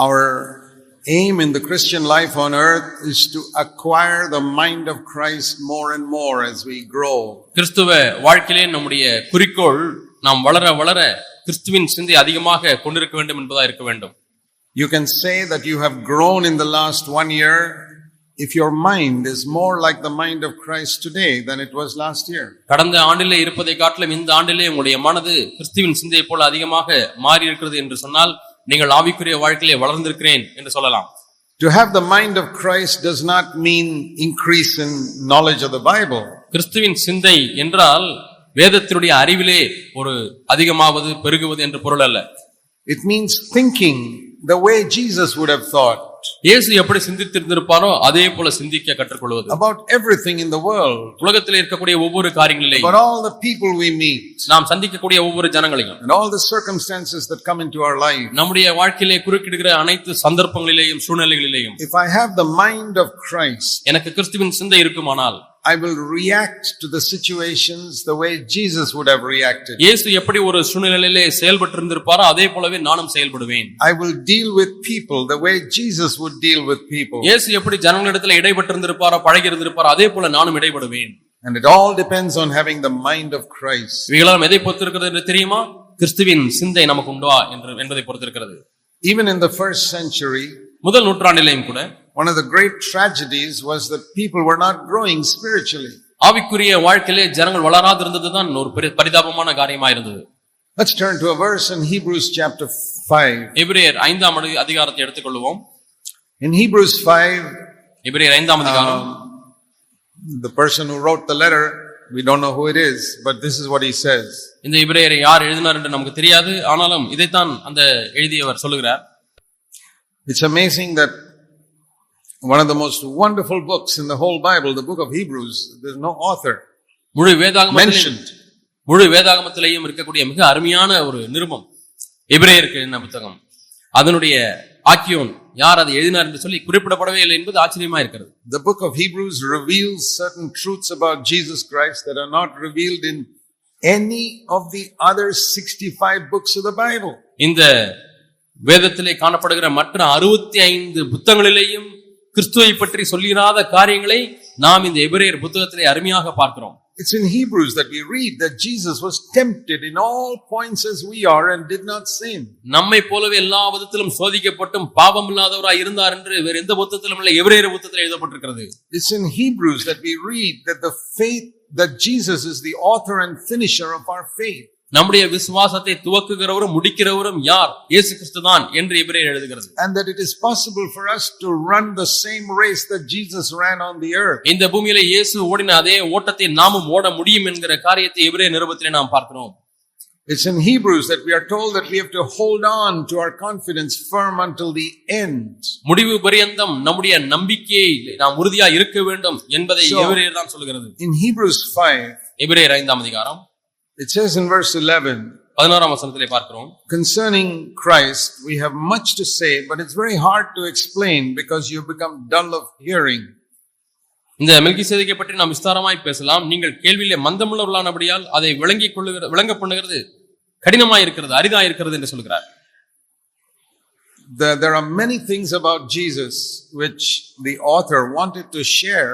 Our aim in the Christian life on earth is to acquire the mind of Christ more and more as we grow. கிறிஸ்துவ வாழ்க்கையிலே நம்முடைய குறிக்கோள் நாம் வளர வளர கிறிஸ்துவின் சிந்தை அதிகமாக கொண்டிருக்க வேண்டும் என்பதா இருக்க வேண்டும். You can say that you have grown in the last 1 year if your mind is more like the mind of Christ today than it was last year. கடந்த ஆண்டிலே இருப்பதை காட்டிலும் இந்த ஆண்டிலே உங்களுடைய மனது கிறிஸ்துவின் சிந்தையை போல அதிகமாக மாறி இருக்கிறது என்று சொன்னால் நீங்கள் ஆவிக்குரிய வாழ்க்கையிலே வளர்ந்திருக்கிறேன் என்று சொல்லலாம். To have the mind of Christ does not mean increase in knowledge of the Bible. கிறிஸ்துவின் சிந்தை என்றால் வேதத்தினுடைய அறிவிலே ஒரு அதிகமாவது பெருகுவது என்று பொருள் அல்ல. It means thinking the way Jesus would have thought. இயேசு எப்படி சிந்தித்திருந்திருப்பாரோ அதே போல சிந்திக்க கற்றுக்கொள்வது. About everything in the world. உலகத்தில் இருக்கக்கூடிய ஒவ்வொரு காரியங்களிலும். About all the people we meet. நாம் சந்திக்கக்கூடிய ஒவ்வொரு ஜனங்களையும். And all the circumstances that come into our life. நம்முடைய வாழ்க்கையிலே குறுக்கிடுகிற அனைத்து சந்தர்ப்பங்களிலேயும் சூழ்நிலைகளிலேயும். If I have the mind of Christ. எனக்கு கிறிஸ்துவின் சிந்தை இருக்குமானால் I will react to the situations the way Jesus would have reacted. இயேசு எப்படி ஒரு சூழ்நிலையிலே செயல்பட்டிருந்திருப்பாரோ அதே போலவே நானும் செயல்படுவேன். I will deal with people the way Jesus would deal with people. இயேசு எப்படி ஜனங்களிடத்தில் இடைப்பட்டிருந்திருப்பாரோ பழகி இருந்திருப்பாரோ அதே போல நானும் இடைப்படுவேன். And it all depends on having the mind of Christ. இவைகளெல்லாம் எதை பொறுத்திருக்கிறது என்று தெரியுமா? கிறிஸ்துவின் சிந்தை நமக்கு உண்டா என்பதை பொறுத்திருக்கிறது. Even in the first century, முதல் நூற்றாண்டிலேயும் கூட one of the great tragedies was that people were not growing spiritually. ஆவிக்குரிய வாழ்க்கையிலே ஜனங்கள் வளராது இருந்ததுதான் ஒரு பெரிய பரிதாபமான காரியமா இருந்தது. Let's turn to a verse in Hebrews chapter 5. எபிரேயர் 5ஆம் அதிகாரத்தை எடுத்துக்கொள்வோம். In Hebrews 5, எபிரேயர் 5ஆம் அதிகாரம், the person who wrote the letter, we don't know who it is, but this is what he says. இந்த எபிரேயரை யார் எழுதினார் என்று நமக்கு தெரியாது, ஆனாலும் இதைத்தான் அந்த எழுதியவர் சொல்லுகிறார். It's amazing that one of the most wonderful books in the whole Bible, the book of Hebrews, there's no author mentioned. முழு வேதாகமத்திலேயும் இருக்கக்கூடிய மிக அருமையான ஒரு நிருபம் எபிரேயருக்கு என்ன புத்தகம், அதனுடைய ஆக்கியோன் யார் அதை எழுதினார் என்று சொல்லி குறிப்பிடப்படவே இல்லை என்பது ஆச்சரியமா இருக்கிறது. The book of Hebrews reveals certain truths about Jesus Christ that are not revealed in any of the other 65 books of the Bible. இந்த வேதத்திலே காணப்படுகிற மற்ற 65 புத்தகங்களிலேயும் கிறிஸ்துவை பற்றி சொல்லிராத காரியங்களை நாம் இந்த எபிரேயர் புத்தகத்திலே அருமையாக பார்க்கிறோம். It's in Hebrews that we read that Jesus was tempted in all points as we are and did not sin. நம்மை போலவே எல்லா விதத்திலும் சோதிக்கப்பட்டும் பாவம் இல்லாதவராய் இருந்தார் என்று வேறு எந்த புத்தகத்திலும் இல்லை, எபிரேயர் புத்தகத்தில் எழுதப்பட்டிருக்கிறது. It's in Hebrews that we read that the faith that Jesus is the author and finisher of our faith. நம்முடைய விசுவாசத்தை துவக்குகிறவரும் முடிக்கிறவரும் யார்? இயேசு கிறிஸ்துதான் என்று எபிரேயர் எழுதுகிறது. And that it is possible for us to run the same race that Jesus ran on the earth. இந்த பூமியிலே இயேசு ஓடின அதே ஓட்டத்தை நாமும் ஓட முடியும் என்கிற காரியத்தை எபிரேயர் நிருபத்திலே நாம் பார்க்கிறோம். It's in Hebrews that we are told that we have to hold on to our confidence firm until the end. முடிவு பரியந்தம் நம்முடைய நம்பிக்கையை நாம் உறுதியா இருக்க வேண்டும் என்பதை எபிரேயர் தான் சொல்கிறது. In Hebrews 5, எபிரேயர் 5ஆம் அதிகாரம், it says in verse 11, 11ஆம் வசனத்திலே பார்க்கிறோம், concerning Christ we have much to say, but it's very hard to explain because you become dull of hearing. இந்த மெல்கிசேதேக்கை பற்றி நாம் விஸ்தாரமாய் பேசலாம், நீங்கள் கேள்வியிலே மந்தமுள்ளவர்களானபடியால் அதை விளங்க பண்ணுகிறது கடினமாய் இருக்கிறது, அரிதாய் இருக்கிறது என்று சொல்கிறார். There are many things about Jesus which the author wanted to share,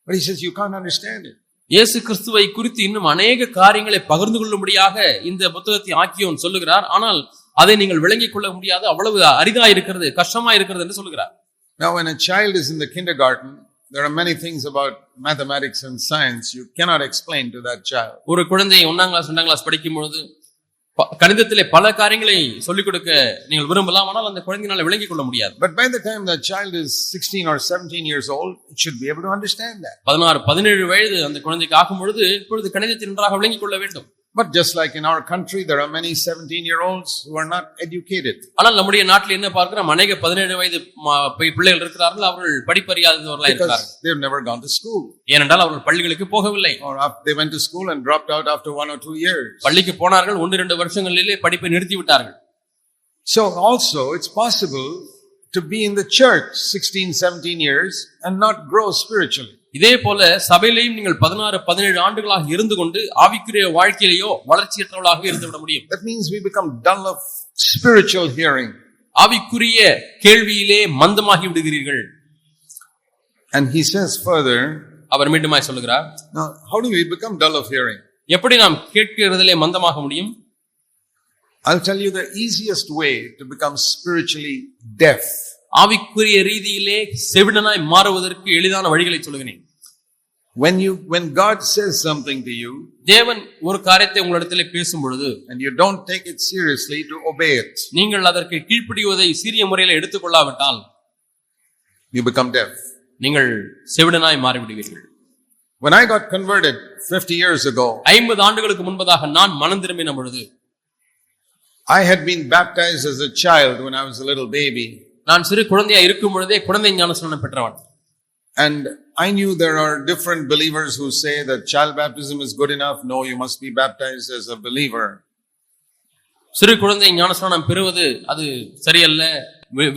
but he says you can't understand it. இயேசு கிறிஸ்துவை குறித்து இன்னும் அநேக காரியங்களை பகிர்ந்து கொள்ளும்படியாக இந்த புத்தகத்தை ஆக்கியோன் சொல்லுகிறார், ஆனால் அதை நீங்கள் விளங்கிக் கொள்ள முடியாது, அவ்வளவு அரிதா இருக்கிறது, கஷ்டமா இருக்கிறது என்று சொல்லுகிறார். Now when a child is in the kindergarten, there are many things about mathematics and science you cannot explain to that child. ஒரு குழந்தை 1ஆம் கிளாஸ் 2ஆம் கிளாஸ் படிக்கும் பொழுது கணிதத்திலே பல காரியங்களை சொல்லிக் கொடுக்க நீங்கள் விரும்பலாம், ஆனால் அந்த குழந்தையினால விளங்கிக் கொள்ள முடியாது. But by the time that child is 16 or 17 years old, it should be able to understand that. 16-17 வயது அந்த குழந்தைக்கு ஆகும் பொழுது இப்பொழுது கணிதத்தை நன்றாக விளங்கிக் கொள்ள வேண்டும். But just like in our country, there are many 17-year-olds who are not educated. ஆனால் நம்முடைய நாட்டில் என்ன பார்க்கிறோம், அநேக 17 வயது பிள்ளைகள் இருக்கிறார்கள், அவர்கள் படிப்பறியாதவர்களாக இருக்கிறார்கள். They have never gone to school. ஏனென்றால் அவர்கள் பள்ளிகளுக்கு போகவில்லை. Or they went to school and dropped out after 1 or 2 years. பள்ளிக்கு போனார்கள், 1-2 வருஷங்களிலே படிப்பை நிறுத்தி விட்டார்கள். So also it's possible to be in the church 16-17 years and not grow spiritually. இதே போல சபையிலேயும் நீங்கள் 16-17 ஆண்டுகளாக இருந்து கொண்டு ஆவிக்குரிய வாழ்க்கையிலேயோ வளர்ச்சியற்றவர்களாக இருந்து விட முடியும். That means we become dull of spiritual hearing. ஆவிக்குரிய கேள்வியிலே மந்தமாகி விடுகிறீர்கள். And he says further, அவர் மீண்டுமாய் சொல்லுகிறார், now how do we become dull of hearing? எப்படி நாம் கேட்கிறதிலே மந்தமாக முடியும்? I'll tell you the easiest way to become spiritually deaf. ஆவிக்குரிய ரீதியிலே செவிடனாய் மாறுவதற்கு எளிதான வழிகளை சொல்லுகிறேன். When God says something to you, தேவன் ஒரு காரியத்தை உங்களிடத்திலே பேசும் பொழுது, and you don't take it seriously to obey it, நீங்கள் அதற்கு கீழ்ப்படிவதை சீரிய முறையில் எடுத்துக்கொள்ளாவிட்டால், you become deaf. நீங்கள் செவிடனாய் மாறிவிடுவீர்கள். When I got converted 50 years ago, 50 ஆண்டுகளுக்கு முன்பதாக நான் மனம் திரும்பின பொழுது, I had been baptized as a child when I was a little baby. நான் சிறு குழந்தையா இருக்கும் பொழுதே குழந்தை ஞானஸ்நானம் பெற்றவன். And I knew there are different believers who say that child baptism is good enough. No, you must be baptized as a believer. சிறு குழந்தை ஞானஸ்நானம் பெறுவது அது சரியல்ல,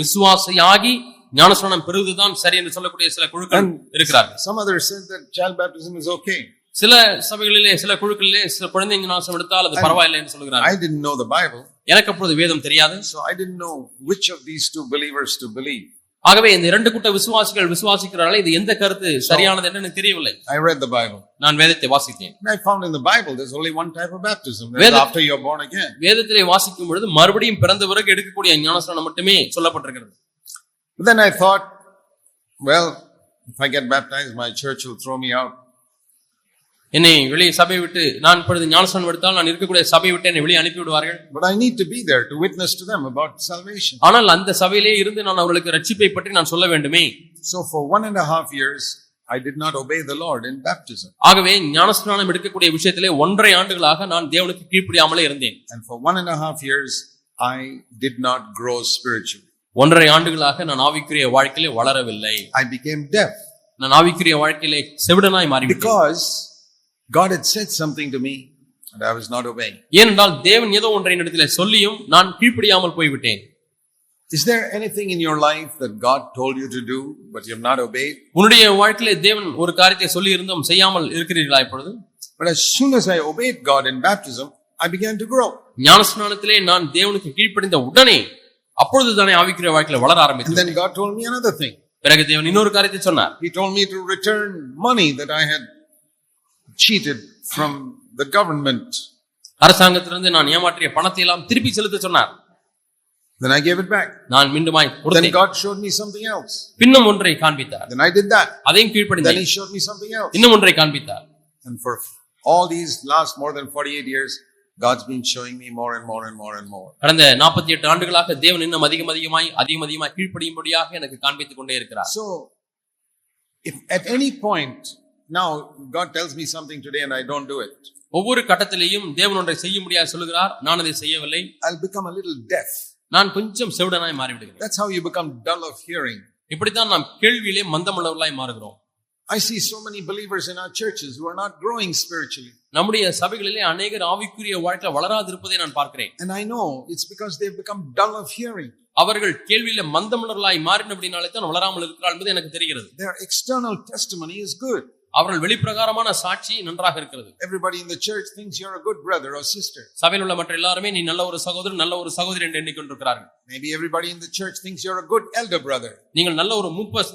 விசுவாசியாகி ஞானஸ்நானம் பெறுவதுதான் சரி என்று சொல்லக்கூடிய சில குழுக்கள் இருக்கிறார்கள். Some others said that child baptism is okay. சில சபைகளிலே சில குழுக்களிலே சில குழந்தை ஞானஸ்நானம் எடுத்தால் அது பரவாயில்லை என்று சொல்கிறார்கள். I didn't know the Bible. எனக்கு அப்பொழுது வேதம் தெரியாது. So I didn't know which of these two believers to believe. ஆகவே இந்த இரண்டு கூட்ட விசுவாசிகள் விசுவாசிக்கிறார்கள், இது எந்த கருத்து சரியானது என்று எனக்கு தெரியவில்லை. I read the Bible. நான் வேதத்தை வாசித்தேன். And I found in the Bible there's only one type of baptism, that's after you're born again. வேதத்திலே வாசிக்கும் பொழுது மறுபடியும் பிறந்த பிறகு எடுக்கக்கூடிய ஞானஸ்நானம் மட்டுமே சொல்லப்பட்டிருக்கிறது. But then I thought, well, if I get baptized, my church will throw me out. என்னை வெளியே சபை விட்டு நான் இப்பொழுது ஞானஸ்நானம் எடுத்தால் நான் இருக்கக்கூடிய சபை விட்டு என்னை வெளியே அனுப்பி விடுவார்கள். But I need to be there to witness to them about salvation. ஆனால் அந்த சபையிலே இருந்து நான் அவர்களுக்கு ரட்சிப்பை பற்றி நான் சொல்ல வேண்டுமே. So for 1.5 years I did not obey the Lord in baptism. ஆகவே ஞானஸ்நானம் எடுக்கக்கூடிய விஷயத்திலே 1.5 ஆண்டுகளாக நான் தேவனுக்கு கீழ்ப்படியாமலே இருந்தேன். And for 1.5 years I did not grow spiritually. 1.5 ஆண்டுகளாக நான் ஆவிக்குரிய வாழ்க்கையிலே வளரவில்லை. I became deaf. நான் ஆவிக்குரிய வாழ்க்கையிலே செவிடனாய் மாறிவிட்டேன். Because God had said something to me and I was not obeying. ஏனென்றால் தேவன் ஏதோ ஒன்றை என்னிடத்திலே சொல்லியும் நான் கீழ்ப்படியாமல் போய்விட்டேன். Is there anything in your life that God told you to do but you have not obeyed? உன்னுடைய வாழ்க்கையிலே தேவன் ஒரு காரியத்தை சொல்லி இருந்தும் செய்யாமல் இருக்கிறீர்களா இப்பொழுது? But as soon as I obeyed God in baptism, I began to grow. ஞானஸ்நானத்திலே நான் தேவனுக்கு கீழ்ப்படிந்த உடனே அப்பொழுதுதானே ஆவிக்குரிய வாழ்க்கையில வளர ஆரம்பித்தேன். And then God told me another thing. பிறகு தேவன் இன்னொரு காரியத்தை சொன்னார். He told me to return money that I had cheated from the government. அரசாங்கத்திலிருந்து நான் ஏமாற்றிய பணத்தை எல்லாம் திருப்பி செலுத்த சொன்னார். Then I gave it back. நான் மீண்டுமாய் கொடுத்தேன். Then God showed me something else. இன்னும் ஒன்றை காண்பித்தார். Then I did that. அதையும் கீழ்ப்படிந்தேன். Then he showed me something else. இன்னும் ஒன்றை காண்பித்தார். And for all these last more than 48 years God's been showing me more and more and more and more. கடந்த 48 ஆண்டுகளாக தேவன் இன்னும் அதிகமாய் கீழ்ப்படியும்படியாக எனக்கு காண்பித்துக் கொண்டே இருக்கிறார். So if at any point now God tells me something today and I don't do it, ஒவ்வொரு கட்டத்திலேயும் தேவன் ஒன்றை செய்ய முடியாது சொல்கிறார், நான் அதை செய்யவில்லை, I'll become a little deaf. நான் கொஞ்சம் செவிடனாய் மாறிவிடுகிறேன். That's how you become dull of hearing. இப்படித்தான் நாம் கேள்வியிலே மந்தமுள்ளவர்களாய் மாறுகிறோம். I see so many believers in our churches who are not growing spiritually. நம்முடைய சபைகளிலே அநேகர் ஆவிக்குரிய வாழ்க்கையில வளராதிருப்பதை நான் பார்க்கிறேன். And I know it's because they've become dull of hearing. அவர்கள் கேள்வியிலே மந்தமுள்ளவர்களாய் மாறினபடினாலே தான் வளராமல் இருக்கிறார்கள் என்பது எனக்கு தெரிகிறது. Their external testimony is good. அவர்கள் வெளிப்பிரகாரமான சாட்சி நன்றாக இருக்கிறது. Everybody in the church thinks you're a good brother or sister. சபையில் உள்ள மற்ற எல்லாரும் நீ நல்ல ஒரு சகோதரன் நல்ல ஒரு சகோதரி என்று எண்ணிக்கொண்டிருக்கிறார்கள். Maybe everybody in the church thinks you're a good elder brother. நீங்கள் நல்ல ஒரு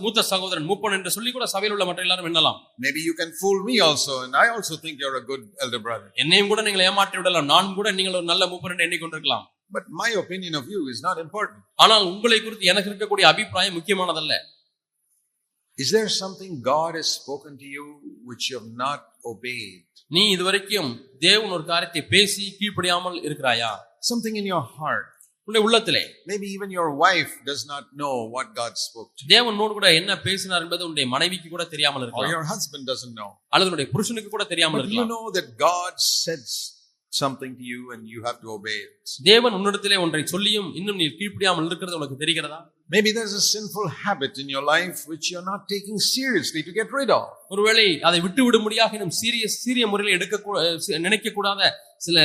மூத்த சகோதரன் மூப்பன் என்று சொல்லி கூட சபையில் உள்ள மற்ற எல்லாரும் எண்ணலாம். Maybe you can fool me also and I also think you're a good elder brother. என்னையும் கூட நீங்கள் ஏமாற்றி விடலாம், நான் கூட நீங்கள் ஒரு நல்ல மூப்பன் என்று எண்ணிக்கொண்டிருக்கலாம். But my opinion of you is not important. ஆனால் உங்களை குறித்து எனக்கு இருக்கக்கூடிய அபிப்பிராயம் முக்கியமானதல்ல. Is there something God has spoken to you which you have not obeyed? நீ இதுவரைக்கும் தேவன் ஒரு காரியத்தை பேசி கீழ்ப்படியாமல் இருக்கிறாயா? Something in your heart. உன்னுடைய உள்ளத்திலே. Maybe even your wife does not know what God spoke to you. தேவனோடு கூட என்ன பேசினார் என்பது உன்னுடைய மனைவிக்கு கூட தெரியாமல் இருக்கலாம். Or your husband doesn't know. அல்லது உன்னுடைய புருஷனுக்கு கூட தெரியாமல் இருக்கலாம். But you know that God said something to you and you have to obey it. தேவன் உன்னிடத்திலே ஒன்றை சொல்லியும் இன்னும் நீ கீழ்ப்படியாமல் இருக்கிறது உனக்கு தெரிகிறதா? Maybe there's a sinful habit in your life which you're not taking seriously to get rid of. ஒருவேளை அதை விட்டு விடும்படியாக இன்னும் சீரிய முறையில் நினைக்க கூடாத சில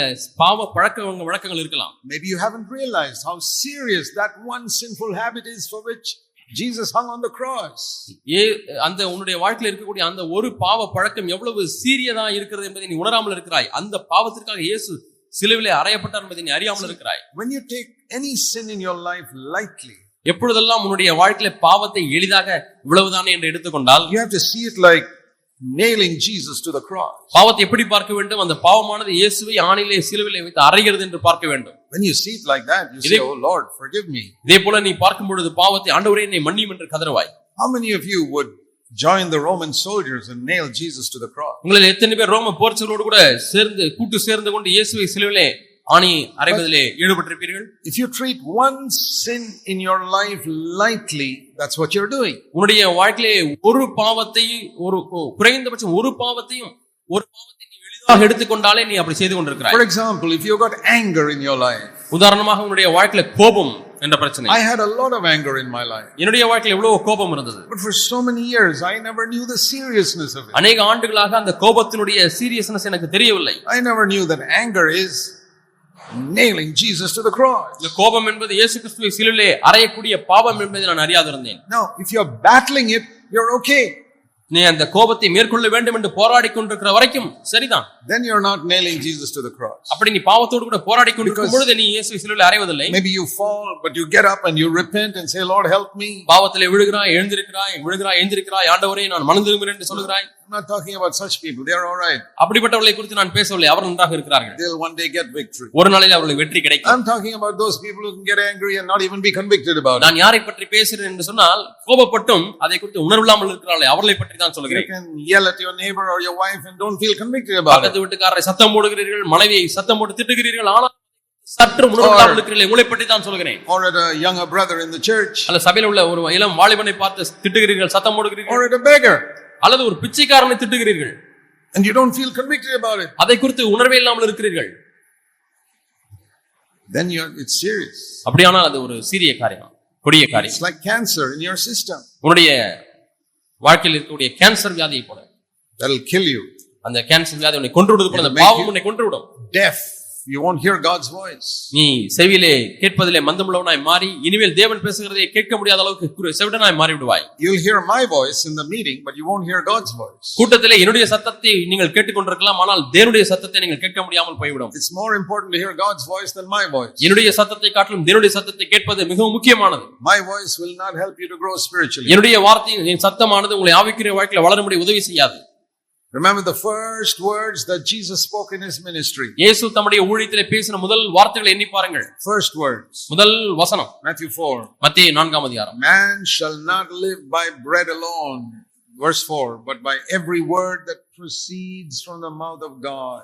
பாவ வழக்கங்கள் இருக்கலாம். Maybe you haven't realized how serious that one sinful habit is for which Jesus hung on the cross. அந்த உன்னுடைய வாழ்க்கையில் இருக்கக்கூடிய அந்த ஒரு பாவ பழக்கம் எவ்வளவு சீரியதா இருக்கிறது என்பதை நீ உணராமல் இருக்கிறாய். அந்த பாவத்திற்காக இயேசு சிலுவிலே அறையப்பட்டார் என்பதை நீ அறியாமல் இருக்கிறாய். When you take any sin in your life lightly, எப்பொழுதெல்லாம் உன்னுடைய வாழ்க்கையில பாவத்தை எளிதாக இவ்வளவுதானே என்று எடுத்துக்கொண்டால், you have to see it like nailing Jesus to the cross. பாவத்தை எப்படி பார்க்க வேண்டும்? அந்த பாவமானது இயேசுவை ஆணிலே சிலுவிலே வைத்து அறைகிறது என்று பார்க்க வேண்டும். When you see it like that, you say, "Oh Lord, forgive me." இதே போல நீ பார்க்கும் பொழுது பாவத்தை, ஆண்டவரே என்னை மன்னியும் என்று கதறுவாய். How many of you would join the Roman soldiers and nail Jesus to the cross? உங்களில் எத்தனை பேர் ரோம போர்ச்சலோடு கூட சேர்ந்து கொண்டு இயேசுவை சிலுவிலே ஆணி அறைவதிலே ஈடுபட்டிருப்பீர்கள்? If you treat one sin in your life lightly, that's what you're doing. உன்னுடைய வாழ்க்கையிலே ஒரு பாவத்தை, ஒரு குறைந்தபட்சம் ஒரு பாவத்தையும் நீ எளிதாக எடுத்துக்கொண்டாலே நீ அப்படி செய்து கொண்டிருக்கிறாய். For example, if you got anger in your life, உதாரணமாக உன்னுடைய வாழ்க்கையில கோபம் என்ற பிரச்சனை. I had a lot of anger in my life. என்னுடைய வாழ்க்கையில எவ்வளவு கோபம் இருந்தது. But for so many years I never knew the seriousness of it. அநேக ஆண்டுகளாக அந்த கோபத்தினுடைய சீரியஸ்னஸ் எனக்கு தெரியவில்லை. I never knew that anger is nailing Jesus to the cross. இந்த கோபம் என்பது இயேசு கிறிஸ்துவை சிலுவிலே அறையக்கூடிய பாவம் என்பதை நான் அறியாதிருந்தேன். Now, if you're battling it, you're okay. நீ அந்த கோபத்தை மேற்கொள்ள வேண்டும் என்று போராடி கொண்டிருக்கிற வரைக்கும் சரிதான். Then you're not nailing Jesus to the cross. அப்படி நீ பாவத்தோடு கூட போராடி கொண்டிருக்கும் பொழுது நீ இயேசுவை சிலுவையில் அறைவதில்லை. Maybe you fall, but you get up and you repent and say, "Lord, help me." பாவத்திலே விழுகிறாய், எழுந்திருக்கிறாய், ஆண்டவரே நான் மனம் திரும்புகிறேன் என்று சொல்கிறாய். I'm not talking about such people. They are all right. அப்படிப்பட்டவர்களை குறித்து நான் பேசவில்லை. அவர் நன்றாக இருக்கிறார்கள். They'll one day get victory. ஒரு நாளில் அவர்களுக்கு வெற்றி கிடைக்கும். I'm talking about those people who can get angry and not even be convicted about it. நான் யாரை பற்றி பேசுகிறேன் என்று சொன்னால், கோபப்பட்டும் அதை குறித்து உணர்வில்லாமல் இருக்கிறார்களே அவர்களை பற்றி தான் சொல்கிறேன். You can yell at your neighbor or your wife and don't feel convicted about it. பக்கத்து வீட்டுக்காரரை சத்தம் போடுகிறீர்கள், மனைவியை சத்தம் போட்டு திட்டுகிறீர்கள், ஆனால் சற்று உணர்வில்லாமல் இருக்கிறீர்கள். உங்களை பற்றி தான் சொல்கிறேன். Or at a younger brother in the church. அல்ல சபையில் உள்ள ஒரு இளம் வாலிபனை பார்த்து திட்டுகிறீர்கள், சத்தம் போடுகிறீர்கள். Or at a beggar. அல்லது ஒரு பிச்சைக்காரனை திட்டுகிறீர்கள். And you don't feel convicted about it. அதை குறித்து உணர்வே இல்லாமல் இருக்கிறீர்கள். Then it's serious. அப்படியானால் அது ஒரு சீரிய காரியம், கொடிய காரியம். It's like cancer in your system. உன்னுடைய வாழ்க்கையில் இருக்கக்கூடிய கேன்சர் வியாதியை போல. That'll kill you. அந்த கேன்சர் வியாதி உன்னை கொன்றுவிடுவது போல, அந்த பாவம் உன்னை கொன்றுவிடும். Deaf. You won't hear God's voice. நீ செவியிலே கேட்பதிலே மந்தமுள்ளவனாய் மாறி இனிமேல் தேவன் பேசுகிறதை கேட்க முடியாத அளவுக்கு செவிடனாய் மாறி விடுவாய். You'll hear my voice in the meeting, but you won't hear God's voice. கூட்டத்திலே என்னுடைய சத்தத்தை நீங்கள் கேட்டுக்கொண்டிருக்கலாம், ஆனால் தேவனுடைய சத்தத்தை நீங்கள் கேட்க முடியாமல் போய்விடும். It's more important to hear God's voice than my voice. என்னுடைய சத்தத்தை காட்டிலும் தேவனுடைய சத்தத்தை கேட்பது மிகவும் முக்கியமானது. My voice will not help you to grow spiritually. என்னுடைய வார்த்தை, என் சத்தமானது உங்களை ஆவிக்குரிய வாழ்க்கையில வளர முடிய உதவி செய்யாது. Remember the first words that Jesus spoke in his ministry. இயேசு தம்முடைய ஊழியத்திலே பேசின முதல் வார்த்தைகளை எண்ணி பாருங்கள். First words. முதல் வசனம் Matthew 4. மத்தேயு 4ஆம் அதிகாரம். Man shall not live by bread alone. Verse 4. But by every word that proceeds from the mouth of God.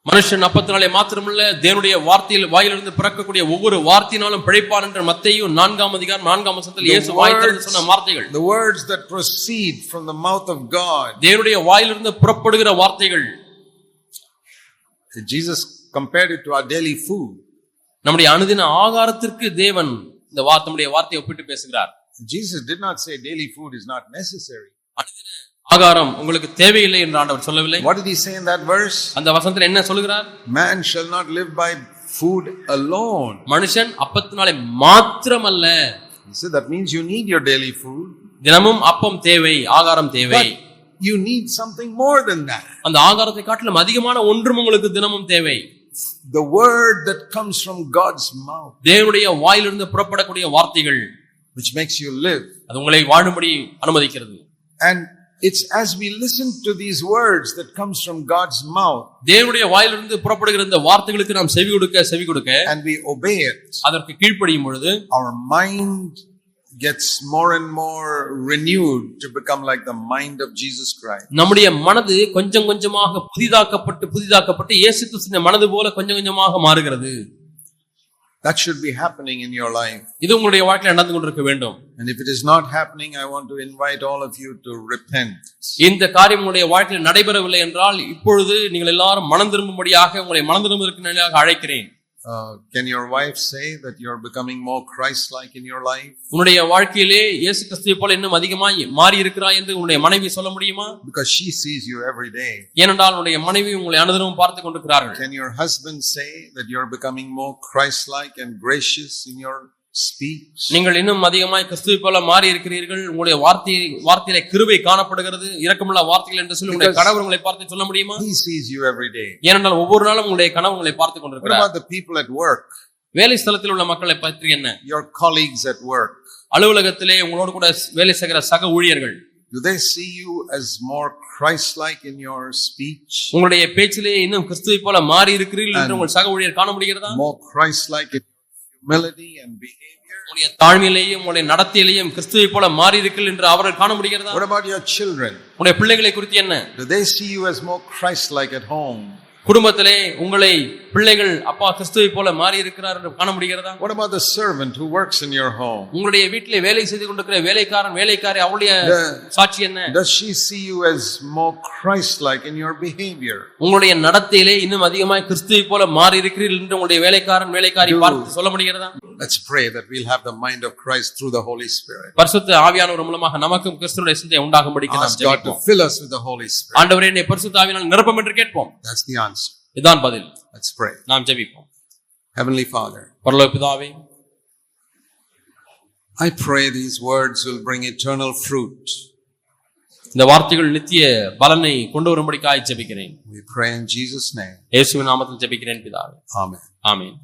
மனுஷன் அப்பத்தினாலே மாத்திரமல்ல தேவனுடைய வாயிலிருந்து பிறக்கக்கூடிய ஒவ்வொரு வார்த்தையினாலும் பிழைப்பான் என்று மத்தேயு 4ஆம் அதிகாரம் 4ஆம் வசனத்தில் இயேசு வாய் திறந்து சொன்ன வார்த்தைகள். The words that proceed from the mouth of God. தேவனுடைய வாயிலிருந்து புறப்படுகிற வார்த்தைகள். Jesus compared it to our daily food. நம்முடைய அனுதின ஆகாரத்திற்கு தேவன் இந்த நம்முடைய வார்த்தையை ஒப்பிட்டு பேசுகிறார். Jesus did not say daily food is not necessary. அனுதின ஆகாரம் உங்களுக்கு தேவையில்லை என்று ஆண்டவர் சொல்லவில்லை. What did he say in that verse? அந்த வசனத்தில் என்ன சொல்கிறார்? Man shall not live by food alone. மனுஷன் அப்பத்தினாலே மாத்திரமல்ல. He said that means you need your daily food. தினமும் அப்பம் தேவை, ஆகாரம் தேவை. But you need something more than that. அந்த ஆகாரத்தை காட்டிலும் அதிகமான ஒன்றும் உங்களுக்கு தினமும் தேவை. The word that comes from God's mouth. தேவனுடைய வாயிலிருந்து புறப்படக்கூடிய வார்த்தைகள், which makes you live. அது உங்களை வாழும்படி அனுமதிக்கிறது. And it's as we listen to these words that comes from God's mouth. தேவனுடைய வாயிலிருந்து புறப்படுகிற இந்த வார்த்தைகளுக்கு நாம் செவி கொடுக்க and we obey it. அதற்கு கீழ்ப்படியும் பொழுது our mind gets more and more renewed to become like the mind of Jesus Christ. நம்முடைய மனது கொஞ்சம் கொஞ்சமாக புதிதாக்கப்பட்டு இயேசு கிறிஸ்துவின் மனது போல கொஞ்சம் கொஞ்சமாக மாறுகிறது. That should be happening in your life. இது உங்களுடைய வாழ்க்கையில் நடந்து கொண்டிருக்க வேண்டும். And if it is not happening, I want to invite all of you to repent. இந்த காரியம் உங்களுடைய வாழ்க்கையில் நடைபெறவில்லை என்றால் இப்பொழுது நீங்கள் எல்லாரும் மனம் திரும்பும்படியாக உங்களை மனம் திரும்புவதற்கு நிலையாக அழைக்கிறேன். Can your wife say that you're becoming more Christ-like in your life? உன்னுடைய வாழ்க்கையிலே இயேசு கிறிஸ்துவை போல இன்னும் அதிகமாய் மாறி இருக்கிறாய் என்று உன்னுடைய மனைவி சொல்ல முடியுமா? Because she sees you every day. ஏனென்றால் உன்னுடைய மனைவி உங்களை அனுதினமும் பார்த்து கொண்டிருக்கிறார்கள். Can your husband say that you're becoming more Christ-like and gracious in your speech. நீங்கள் இன்னும் அதிகமாய் கிறிஸ்துவை போல மாறி இருக்கிறீர்கள். உங்களுடைய வார்த்தையிலே கிருபை காணப்படுகிறது, இரக்கமுள்ள வார்த்தைகள் என்று சொல்லி உங்களுடைய கணவர் உங்களை பார்த்து சொல்ல முடியுமா? He sees you every day. ஏனென்றால் ஒவ்வொரு நாளும் உங்களுடைய கணவர் உங்களை பார்த்து What கொண்டிருக்கிறார். about the people at work? வேலை ஸ்தலத்தில் உள்ள மக்களை பற்றி என்ன? Your colleagues at work. அலுவலகத்திலே உங்களோடு கூட வேலை செய்கிற சக ஊழியர்கள், Do they see you as more Christ-like in your speech? உங்களுடைய பேச்சிலே இன்னும் கிறிஸ்துவை போல மாறி இருக்கிறீர்கள் என்று உங்கள் சக ஊழியர் காண முடிகிறதா? More Christ-like in humility and behavior? உங்களுடைய தாழ்மையிலேயும் உங்களுடைய நடத்தையிலேயும் கிறிஸ்துவை போல மாறி இருக்கிறீர்கள் என்று அவர்கள் காண முடிகிறதா? What about your children? உங்களுடைய பிள்ளைகளை குறித்து என்ன? Do they see you as more Christ-like at home? குடும்பத்திலே உங்களை பிள்ளைகள் அப்பா கிறிஸ்துவை போல மாறி இருக்கிறார் என்று காண முடிகிறதா? What about the servant who works in your home? உங்களுடைய வீட்டிலே வேலை செய்து கொண்டிருக்கிற வேலைக்காரி அவளுடைய சாட்சி என்ன? Does she see you as more Christ-like in your behavior? உங்களுடைய நடத்தையிலே இன்னும் அதிகமாக கிறிஸ்துவை போல மாறி இருக்கிறீர்கள் என்று உங்களுடைய வேலைக்காரி பார்த்து சொல்ல முடிகிறதா? Let's pray that we'll have the mind of Christ through the Holy Spirit. பரிசுத்த ஆவியானவர் மூலமாக நமக்கும் கிறிஸ்துவின் சிந்தை உண்டாகும்படிக்கு நாம் Ask God to ஜெபிப்போம். fill us with the Holy Spirit. ஆண்டவரே என்னை பரிசுத்த ஆவியினால் நிரப்பும் என்று கேட்போம். That's the answer. இதான் பதில். Let's pray. நாம் ஜெபிப்போம். Heavenly Father, பரலோக பிதாவே, I pray these words will bring eternal fruit. இந்த வார்த்தைகள் நித்திய பலனை கொண்டு வரும்படிக்காய் ஜெபிக்கிறேன். We pray in Jesus' name. இயேசுவின் நாமத்தில் ஜெபிக்கிறேன் பிதாவே. Amen. ஆமென்.